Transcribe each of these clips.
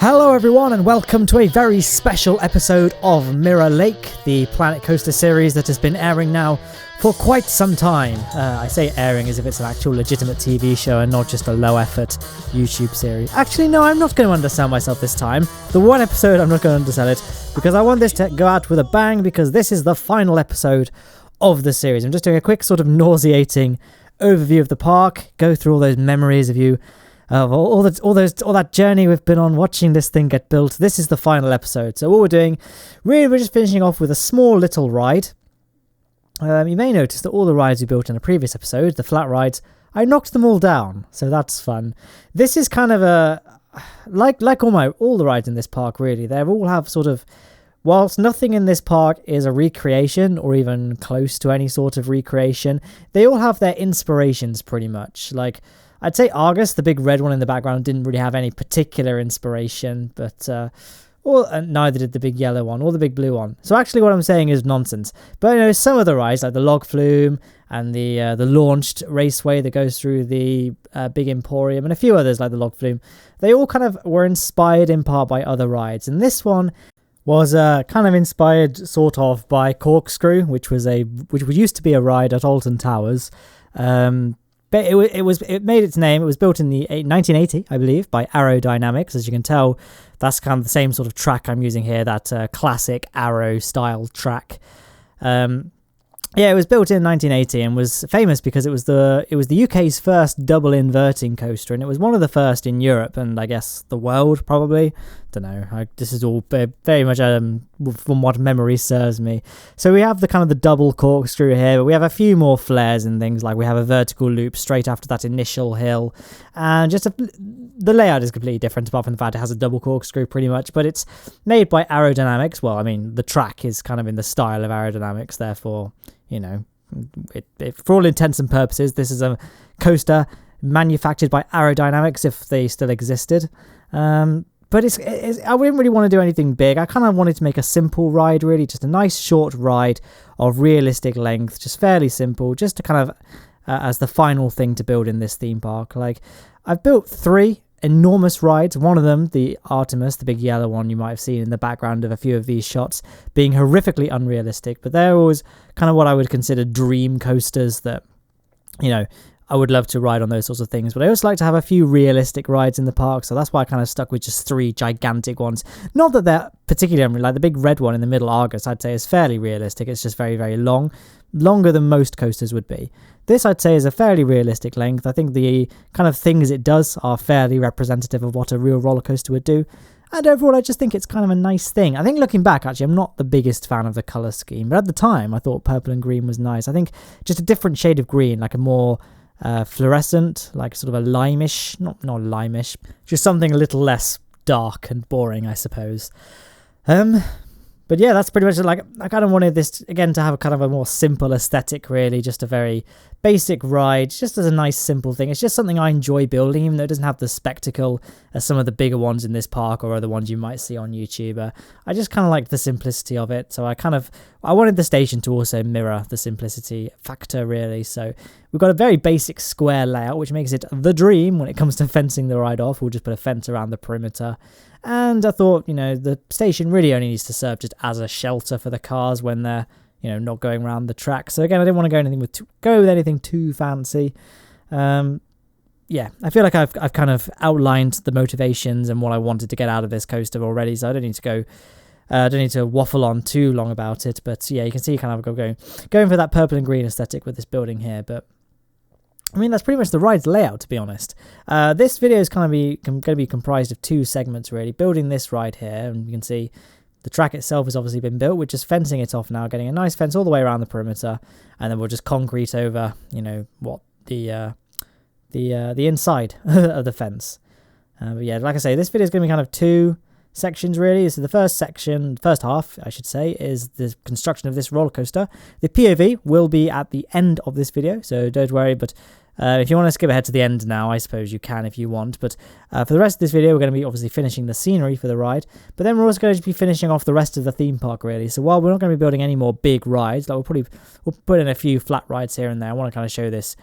Hello everyone and welcome to a very special episode of Mirror Lake, the Planet Coaster series that has been airing now for quite some time. I say airing as if it's an actual legitimate TV show and not just a low-effort YouTube series. Actually, no, I'm not going to undersell myself this time. The one episode, I'm not going to undersell it, because I want this to go out with a bang, because this is the final episode of the series. I'm just doing a quick sort of nauseating overview of the park, go through all those memories of you, of all that journey we've been on watching this thing get built. This is the final episode. So what we're doing, really, we're just finishing off with a small little ride. You may notice that all the rides we built in a previous episode, the flat rides, I knocked them all down, so that's fun. This is kind of a like all the rides in this park, really. They all have sort of, whilst nothing in this park is a recreation or even close to any sort of recreation, they all have their inspirations pretty much. Like, I'd say Argus, the big red one in the background, didn't really have any particular inspiration, but neither did the big yellow one or the big blue one. So actually what I'm saying is nonsense. But you know, some of the rides, like the log flume and the launched raceway that goes through the big emporium and a few others like the log flume, they all kind of were inspired in part by other rides. And this one was kind of inspired sort of by Corkscrew, which used to be a ride at Alton Towers. But it made its name. It was built in the 1980, I believe, by Aerodynamics. As you can tell, that's kind of the same sort of track I'm using here, that classic Aero style track. It was built in 1980 and was famous because it was the UK's first double inverting coaster, and it was one of the first in Europe and I guess the world probably. Don't know. This is all very much from what memory serves me. So we have the kind of the double corkscrew here, but we have a few more flares and things, like we have a vertical loop straight after that initial hill, and the layout is completely different apart from the fact it has a double corkscrew pretty much, but it's made by Aerodynamics. Well, I mean, the track is kind of in the style of Aerodynamics, therefore, you know, for all intents and purposes, this is a coaster manufactured by Aerodynamics if they still existed. But I wouldn't really want to do anything big. I kind of wanted to make a simple ride, really, just a nice short ride of realistic length, just fairly simple, just to kind of as the final thing to build in this theme park. Like, I've built 3 enormous rides. One of them, the Artemis, the big yellow one you might have seen in the background of a few of these shots, being horrifically unrealistic, but they're always kind of what I would consider dream coasters that, you know, I would love to ride on those sorts of things, but I also like to have a few realistic rides in the park, so that's why I kind of stuck with just 3 gigantic ones. Not that they're particularly unreal, like the big red one in the middle, Argus, I'd say is fairly realistic. It's just very, very long, longer than most coasters would be. This, I'd say, is a fairly realistic length. I think the kind of things it does are fairly representative of what a real roller coaster would do. And overall, I just think it's kind of a nice thing. I think looking back, actually, I'm not the biggest fan of the colour scheme, but at the time, I thought purple and green was nice. I think just a different shade of green, like a more fluorescent, like sort of a limeish, not limeish, just something a little less dark and boring, I suppose. But yeah, that's pretty much it. Like, I kind of wanted this again to have a kind of a more simple aesthetic, really, just a very basic ride, just as a nice simple thing. It's just something I enjoy building, even though it doesn't have the spectacle as some of the bigger ones in this park or other ones you might see on YouTube. I just kind of like the simplicity of it, so I wanted the station to also mirror the simplicity factor, really. So we've got a very basic square layout, which makes it the dream when it comes to fencing the ride off. We'll just put a fence around the perimeter. And I thought, you know, the station really only needs to serve just as a shelter for the cars when they're, you know, not going around the track. So again, I didn't want to go with anything too fancy. Yeah, I feel like I've kind of outlined the motivations and what I wanted to get out of this coaster already, so I don't need to waffle on too long about it. But yeah, you can see kind of going for that purple and green aesthetic with this building here. But I mean, that's pretty much the ride's layout, to be honest. This video is going to be comprised of 2 segments, really. Building this ride here, and you can see the track itself has obviously been built. We're just fencing it off now, getting a nice fence all the way around the perimeter, and then we'll just concrete over, you know, what the inside of the fence. But yeah, like I say, this video is going to be kind of 2 sections, really. So the first half, I should say, is the construction of this roller coaster. The POV will be at the end of this video, so don't worry, but if you want to skip ahead to the end now, I suppose you can if you want. But for the rest of this video, we're going to be obviously finishing the scenery for the ride. But then we're also going to be finishing off the rest of the theme park, really. So while we're not going to be building any more big rides, like we'll put in a few flat rides here and there. I want to kind of show this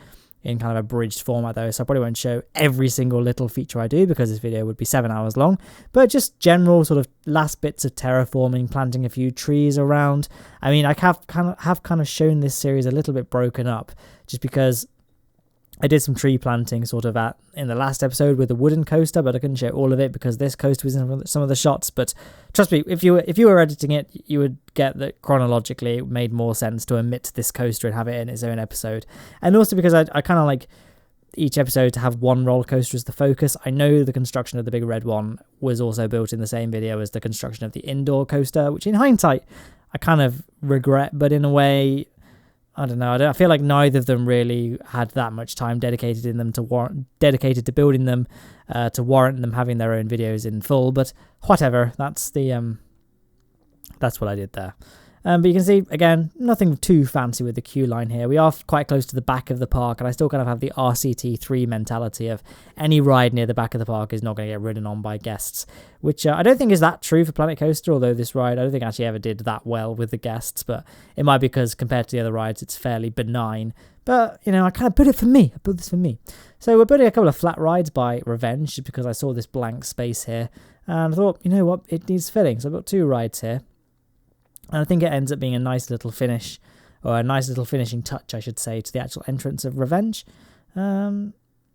in kind of a bridged format though, so I probably won't show every single little feature I do because this video would be 7 hours long, but just general sort of last bits of terraforming, planting a few trees around. I mean, I have kind of shown this series a little bit broken up just because I did some tree planting sort of in the last episode with a wooden coaster, but I couldn't show all of it because this coaster was in some of the shots. But trust me, if you were editing it, you would get that chronologically it made more sense to omit this coaster and have it in its own episode. And also because I kind of like each episode to have one roller coaster as the focus. I know the construction of the big red one was also built in the same video as the construction of the indoor coaster, which in hindsight I kind of regret, but in a way, I don't know. I feel like neither of them really had that much time dedicated to building them to warrant them having their own videos in full. But whatever, that's what I did there. But you can see, again, nothing too fancy with the queue line here. We are quite close to the back of the park, and I still kind of have the RCT3 mentality of any ride near the back of the park is not going to get ridden on by guests, which I don't think is that true for Planet Coaster, although this ride I don't think actually ever did that well with the guests, but it might be because compared to the other rides it's fairly benign. But, you know, I kind of built it for me. I built this for me. So we're building a couple of flat rides by Revenge, just because I saw this blank space here, and I thought, you know what, it needs filling. So I've got 2 rides here. And I think it ends up being a nice little finish, or a nice little finishing touch, I should say, to the actual entrance of Revenge. But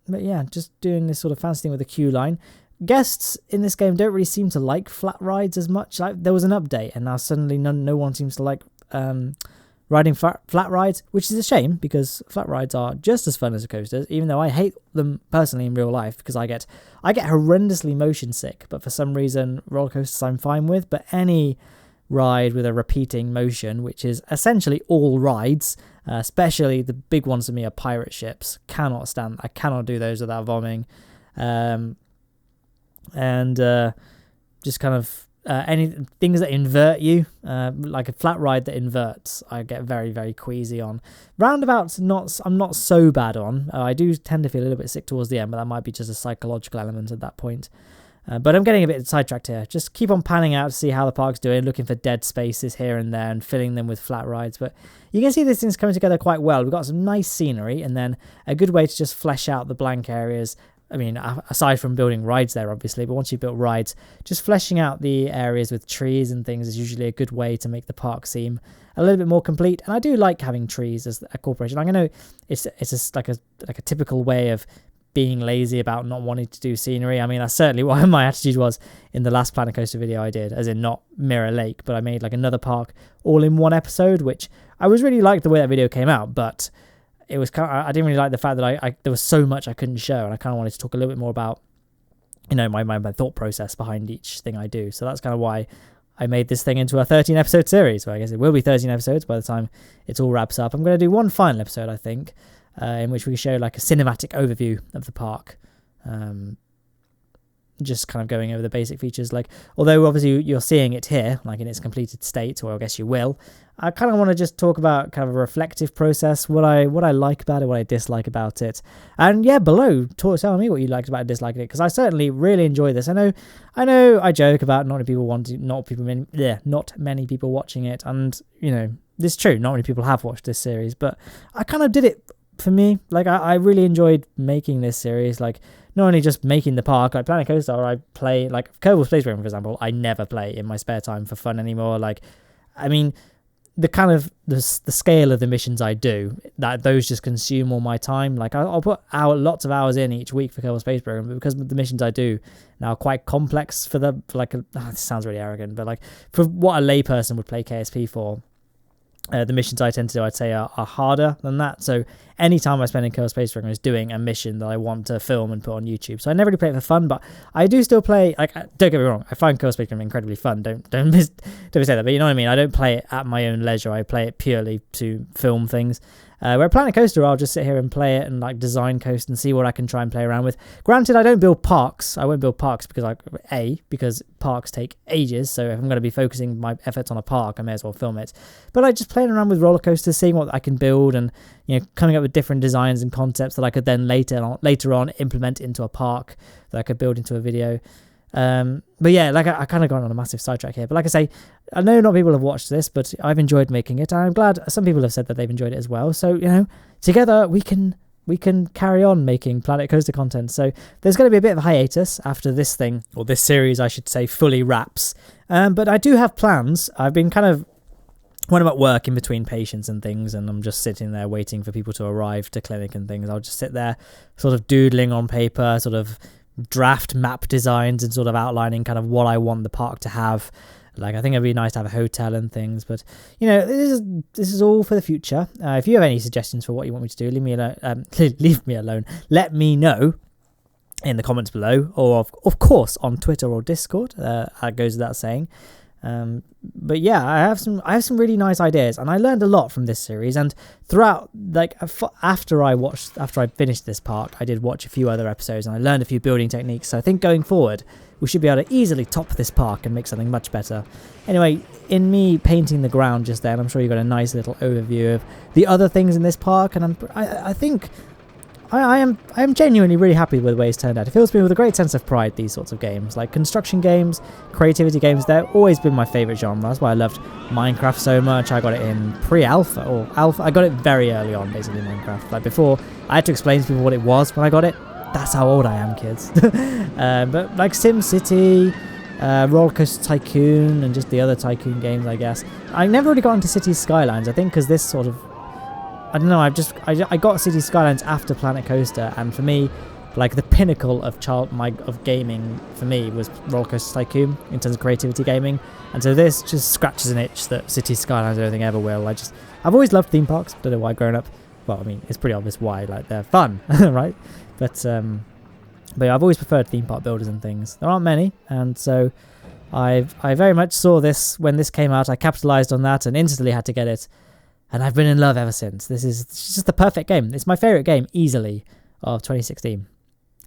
yeah, just doing this sort of fancy thing with the queue line. Guests in this game don't really seem to like flat rides as much. Like, there was an update, and now suddenly no one seems to like riding flat rides, which is a shame, because flat rides are just as fun as the coasters, even though I hate them personally in real life, because I get horrendously motion sick. But for some reason, roller coasters I'm fine with, but any ride with a repeating motion, which is essentially all rides, especially the big ones for me are pirate ships. I cannot do those without vomiting. Just kind of any things that invert you, like a flat ride that inverts, I get very, very queasy on. Roundabouts, I'm not so bad on. I do tend to feel a little bit sick towards the end, but that might be just a psychological element at that point. But I'm getting a bit sidetracked here. Just keep on panning out to see how the park's doing, looking for dead spaces here and there and filling them with flat rides. But you can see this thing's coming together quite well. We've got some nice scenery and then a good way to just flesh out the blank areas. I mean, aside from building rides there, obviously, but once you've built rides, just fleshing out the areas with trees and things is usually a good way to make the park seem a little bit more complete. And I do like having trees as a corporation. Like, I know it's just like a typical way of being lazy about not wanting to do scenery. I mean, that's certainly what my attitude was in the last Planet Coaster video I did, as in not Mirror Lake, but I made like another park all in one episode, which I was really liked the way that video came out, but it was kind of, I didn't really like the fact that there was so much I couldn't show, and I kind of wanted to talk a little bit more about, you know, my thought process behind each thing I do. So that's kind of why I made this thing into a 13 episode series, where I guess it will be 13 episodes by the time it all wraps up. I'm going to do one final episode, I think, in which we can show like a cinematic overview of the park, just kind of going over the basic features. Like, although obviously you're seeing it here, like in its completed state, or I guess you will, I kind of want to just talk about kind of a reflective process, what I like about it, what I dislike about it, and yeah, below, tell me what you liked about it, disliking it, because I certainly really enjoy this. I know I joke about not many people watching it, and you know, this is true, not many people have watched this series, but I kind of did it for me. Like, I really enjoyed making this series, like not only just making the park, like Planet Coaster, I play, like Kerbal Space Program, for example, I never play in my spare time for fun anymore. Like, I mean, the kind of the scale of the missions I do, that those just consume all my time. Like, I'll put lots of hours in each week for Kerbal Space Program, but because the missions I do now are quite complex this sounds really arrogant, but like for what a layperson would play KSP for, the missions I tend to do, I'd say, are harder than that. So any time I spend in Kerbal Space Program is doing a mission that I want to film and put on YouTube. So I never really play it for fun, but I do still play. Like, don't get me wrong, I find Kerbal Space Program incredibly fun. Don't say that, but you know what I mean. I don't play it at my own leisure. I play it purely to film things. Where Planet Coaster, I'll just sit here and play it and like design coast and see what I can try and play around with. Granted, I don't build parks. I won't build parks because parks take ages. So if I'm going to be focusing my efforts on a park, I may as well film it. But I just playing around with roller coasters, seeing what I can build, and you know, coming up with different designs and concepts that I could then later on implement into a park that I could build into a video. But yeah, like I kind of gone on a massive sidetrack here, but like I say, I know not people have watched this, but I've enjoyed making it, and I'm glad some people have said that they've enjoyed it as well. So, you know, together we can we can carry on making Planet Coaster content. So there's going to be a bit of a hiatus after this thing, or this series I should say, fully wraps. But I do have plans. I've been kind of, when I'm at work in between patients and things, and I'm just sitting there waiting for people to arrive to clinic and things, I'll just sit there sort of doodling on paper, sort of draft map designs and sort of outlining kind of what I want the park to have. Like, I think it'd be nice to have a hotel and things, but, you know, this is all for the future. If you have any suggestions for what you want me to do, leave me alone. Let me know in the comments below, or of course on Twitter or Discord. That goes without saying. But yeah, I have some really nice ideas, and I learned a lot from this series. And throughout, like, after I finished this park, I did watch a few other episodes, and I learned a few building techniques. So I think going forward, we should be able to easily top this park and make something much better. Anyway, in me painting the ground just then, I'm sure you got a nice little overview of the other things in this park, and I think I am genuinely really happy with the way it's turned out. It fills me with a great sense of pride, these sorts of games. Like construction games, creativity games, they've always been my favourite genre. That's why I loved Minecraft so much. I got it in pre-alpha, or alpha. I got it very early on, basically, Minecraft. Like before, I had to explain to people what it was when I got it. That's how old I am, kids. But like SimCity, Roller Coaster Tycoon, and just the other Tycoon games, I guess. I never really got into Cities Skylines, I think, because this sort of... I don't know, I got Cities Skylines after Planet Coaster, and for me, like the pinnacle of gaming for me was Roller Coaster Tycoon in terms of creativity gaming, and so this just scratches an itch that Cities Skylines I don't think ever will. I've always loved theme parks. Don't know why growing up. Well, I mean, it's pretty obvious why. Like, they're fun, right? But yeah, I've always preferred theme park builders and things. There aren't many, and so I very much saw this when this came out. I capitalized on that and instantly had to get it. And I've been in love ever since. It's just the perfect game. It's my favourite game, easily, of 2016.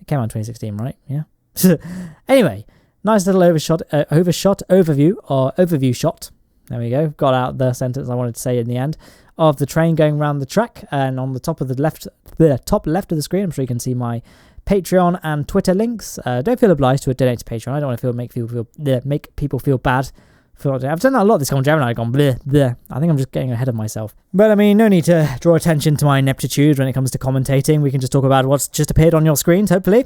It came out in 2016, right? Yeah. Anyway, nice little overview shot. There we go. Got out the sentence I wanted to say in the end, of the train going around the track. And on the top left of the screen, I'm sure you can see my Patreon and Twitter links. Don't feel obliged to donate to Patreon. I don't want to make people feel bad. I've done that a lot this commentary, haven't I? I've gone bleh, bleh. I think I'm just getting ahead of myself. But I mean, no need to draw attention to my ineptitude when it comes to commentating. We can just talk about what's just appeared on your screens, hopefully.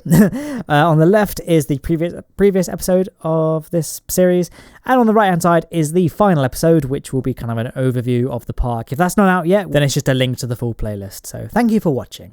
On the left is the previous episode of this series, and on the right-hand side is the final episode, which will be kind of an overview of the park. If that's not out yet, then it's just a link to the full playlist. So thank you for watching.